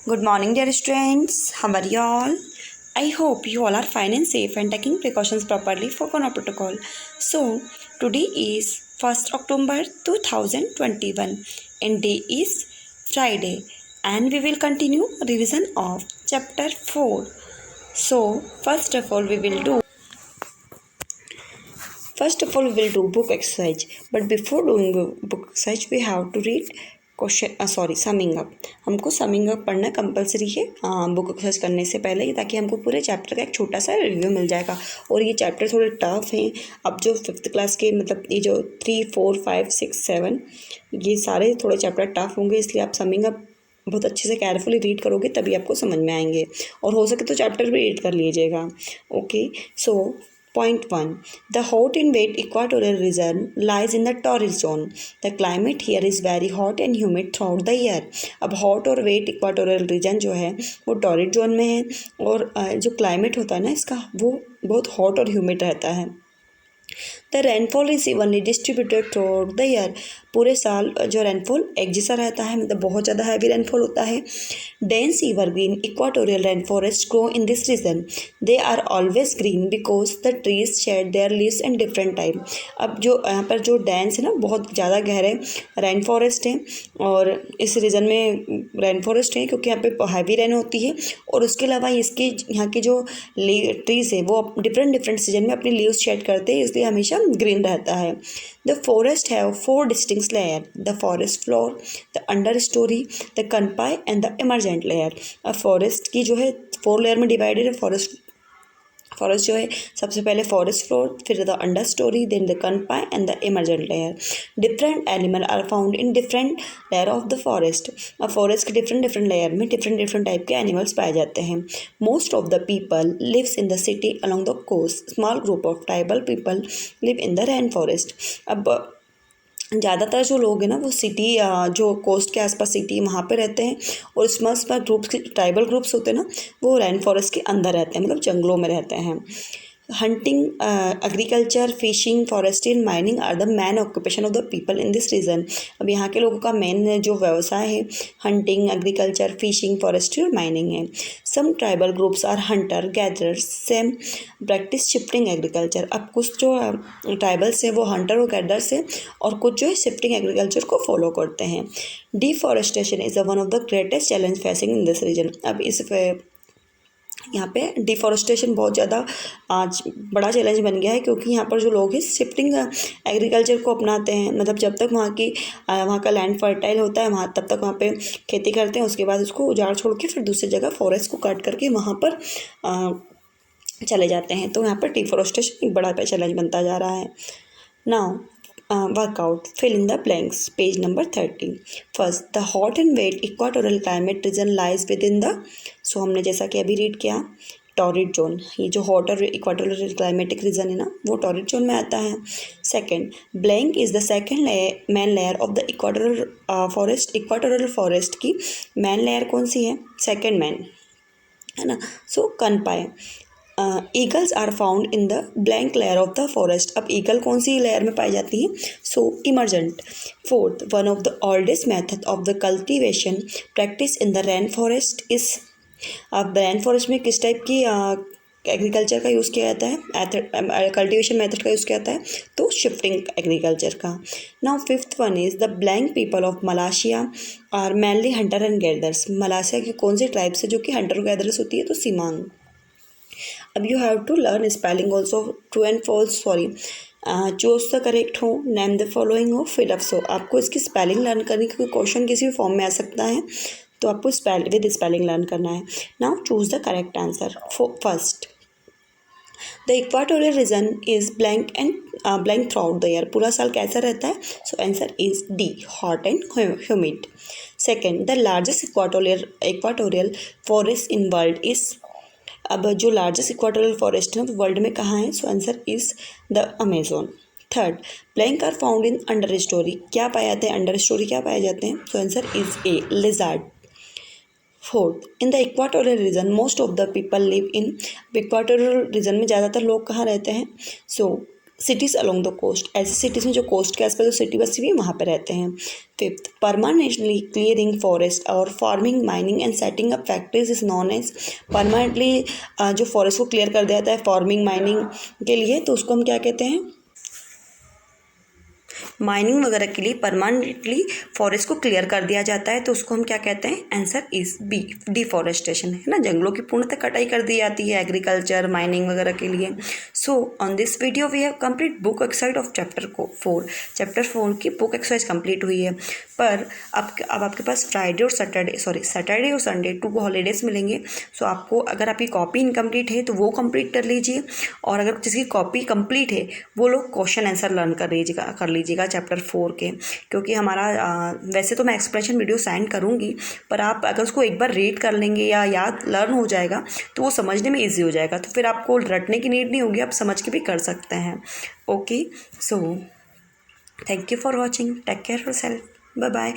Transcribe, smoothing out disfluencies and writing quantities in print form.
Good morning, dear students. How are you all? I hope you all are fine and safe and taking precautions properly for Corona Protocol. So, today is 1st October 2021 and day is Friday and we will continue revision of chapter 4. So, First of all, we will do book exercise. But before doing book exercise, we have to read question summing up. हमको summing up पढ़ना compulsory है book exercise करने से पहले, ताकि हमको पूरे chapter का एक छोटा सा रिव्यू मिल जाएगा. और ये चैप्टर थोड़े टफ हैं. अब जो 5th क्लास के मतलब ये जो 3, 4, 5, 6, 7 ये सारे थोड़े चैप्टर टफ होंगे, इसलिए आप समिंग अप बहुत अच्छे से केयरफुली रीड करोगे तभी आपको समझ में आएंगे. और हो सके तो चैप्टर भी रीड कर लीजिएगा. Okay, so Point 1. The hot and wet equatorial region lies in the torrid zone. The climate here is very hot and humid throughout the year. अब hot और wet equatorial region जो है वो torrid zone में है और जो climate होता है ना इसका वो बहुत hot और humid रहता है. The rainfall is evenly distributed through the year. पूरे साल जो रेनफॉल एक जैसा रहता है, मतलब बहुत ज़्यादा हैवी रेनफॉल होता है. Dense evergreen equatorial rain forest grow in this region. They are always green because the trees shed their leaves in different time. अब जो यहाँ पर जो डेंस है ना, बहुत ज़्यादा गहरे रेन फॉरेस्ट हैं और इस रीजन में रेन फॉरेस्ट है क्योंकि यहाँ पे हैवी रेन होती है. और उसके अलावा इसके यहाँ की जो ट्रीज़ है वो डिफरेंट सीजन में अपनी लीव्स शेड करते हैं, इसलिए हमेशा ग्रीन रहता है. The forest have 4 distinct layer: the forest floor, the understory, the canopy and the emergent layer. अब फॉरेस्ट की जो है 4 लेयर में डिवाइडेड है. फॉरेस्ट जो है सबसे पहले फॉरेस्ट फ्लोर, फिर the understory, then the canopy and the emergent layer. Different animal are found in different layer of the forest. अब फॉरेस्ट के डिफरेंट लेयर में डिफरेंट टाइप के एनिमल्स पाए जाते हैं. Most of the people lives in the city along the coast. Small group of tribal people live in the rain forest. अब ज़्यादातर जो लोग हैं ना वो सिटी जो कोस्ट के आसपास सिटी वहाँ पे रहते हैं, और स्मॉल ग्रुप्स ट्राइबल ग्रुप्स होते हैं ना वो रेन फॉरेस्ट के अंदर रहते हैं, मतलब जंगलों में रहते हैं. Hunting, agriculture, fishing, forestry and mining are the main occupation of the people in this region. अब यहाँ के लोगों का मेन जो व्यवसाय है हंटिंग, एग्रीकल्चर, फिशिंग, फॉरेस्ट्री और माइनिंग है. Some tribal groups are hunter gatherers, some practice shifting agriculture. अब कुछ जो ट्राइबल्स है वो हंटर और गैदरर्स है और कुछ जो है शिफ्टिंग एग्रीकल्चर को फॉलो करते हैं. Deforestation is one of the greatest challenge facing in this region. अब इस यहाँ पे डिफॉरेस्टेशन बहुत ज़्यादा आज बड़ा चैलेंज बन गया है, क्योंकि यहाँ पर जो लोग हैं शिफ्टिंग एग्रीकल्चर को अपनाते हैं. मतलब जब तक वहाँ का लैंड फर्टाइल होता है वहाँ तब तक वहाँ पे खेती करते हैं, उसके बाद उसको उजाड़ छोड़ के फिर दूसरी जगह फॉरेस्ट को काट करके वहाँ पर चले जाते हैं. तो यहाँ पर डिफॉरेस्टेशन एक बड़ा चैलेंज बनता जा रहा है. Now workout. Fill in the blanks. Page number 30. First, the hot and wet equatorial climate region lies within the. So हमने जैसा कि अभी रीड किया टॉरिड जोन. ये जो हॉट और इक्वाटोरियल क्लाइमेटिक रीजन है ना वो टॉरिड जोन में आता है. Second, blank is the second main layer of the equatorial forest. Equatorial forest की मेन लेयर कौन सी है? सेकेंड मेन है ना. So canopy. Eagles are found in the blank layer of the forest. अब ईगल कौन सी लेयर में पाई जाती है? So emergent. Fourth, one of the oldest method of the cultivation practice in the rain forest is. अब rain forest में किस टाइप की एग्रीकल्चर का यूज़ किया जाता है, कल्टिवेशन मेथड का यूज़ किया जाता है? तो शिफ्टिंग एग्रीकल्चर का. Now fifth one is the blank people of Malaysia are mainly hunter and gatherers. Malaysia की कौन सी ट्राइब से जो कि हंटर और गैदर्स होती है? तो सिमांग. अब you have to learn spelling also. True and false, sorry, choose the correct हो, नेम द फॉलोइंग हो, फिल अप्स हो. आपको इसकी स्पेलिंग लर्न करनी, क्योंकि क्वेश्चन किसी भी फॉर्म में आ सकता है, तो आपको विद स्पेलिंग लर्न करना है. Now choose the correct answer. First, the equatorial region is blank and blank throughout the year. पूरा साल कैसा रहता है? So answer is D, hot and humid. Second, the largest equatorial forest in world is. अब जो largest equatorial forest है वो world में कहाँ है? So answer is the Amazon. Third, blank are found in understorey. क्या पाए जाते हैं अंडर स्टोरी? क्या पाए जाते हैं? So answer is A, lizard. Fourth, in the equatorial region most of the people live in. इक्वाटोरियल रीजन में ज़्यादातर लोग कहाँ रहते हैं? So cities along the coast, ऐसी सिटीज़ में जो कोस्ट के आसपास जो सिटी बसी हुई है वहाँ पे रहते हैं। फिफ्थ, परमानेंटली क्लियरिंग फॉरेस्ट और farming, mining and setting up factories is known as. Permanently जो फॉरेस्ट को क्लियर कर दिया जाता है फार्मिंग माइनिंग के लिए, तो उसको हम क्या कहते हैं? माइनिंग वगैरह के लिए परमानेंटली फॉरेस्ट को क्लियर कर दिया जाता है, तो उसको हम क्या कहते हैं? आंसर इज बी, डिफॉरेस्टेशन, है ना। जंगलों की पूर्णतः कटाई कर दी जाती है एग्रीकल्चर माइनिंग वगैरह के लिए। So on this video we have complete book exercise of chapter 4। Chapter 4 की बुक एक्सरसाइज कंप्लीट हुई है। पर अब आपके पास फ्राइडे और सैटरडे और संडे 2 हॉलीडेज मिलेंगे। सो आपको, अगर आपकी कॉपी इनकम्प्लीट है तो वो कंप्लीट कर लीजिए, और अगर जिसकी कॉपी कंप्लीट है वो लोग क्वेश्चन आंसर लर्न कर लीजिएगा चैप्टर 4 के। क्योंकि हमारा वैसे तो मैं एक्सप्लेनेशन वीडियो सेंड करूँगी, पर आप अगर उसको एक बार रीड कर लेंगे या याद लर्न हो जाएगा तो वो समझने में ईजी हो जाएगा, तो फिर आपको रटने की नीड नहीं होगी, आप समझ के भी कर सकते हैं। Okay, so thank you for watching, take care yourself, bye bye.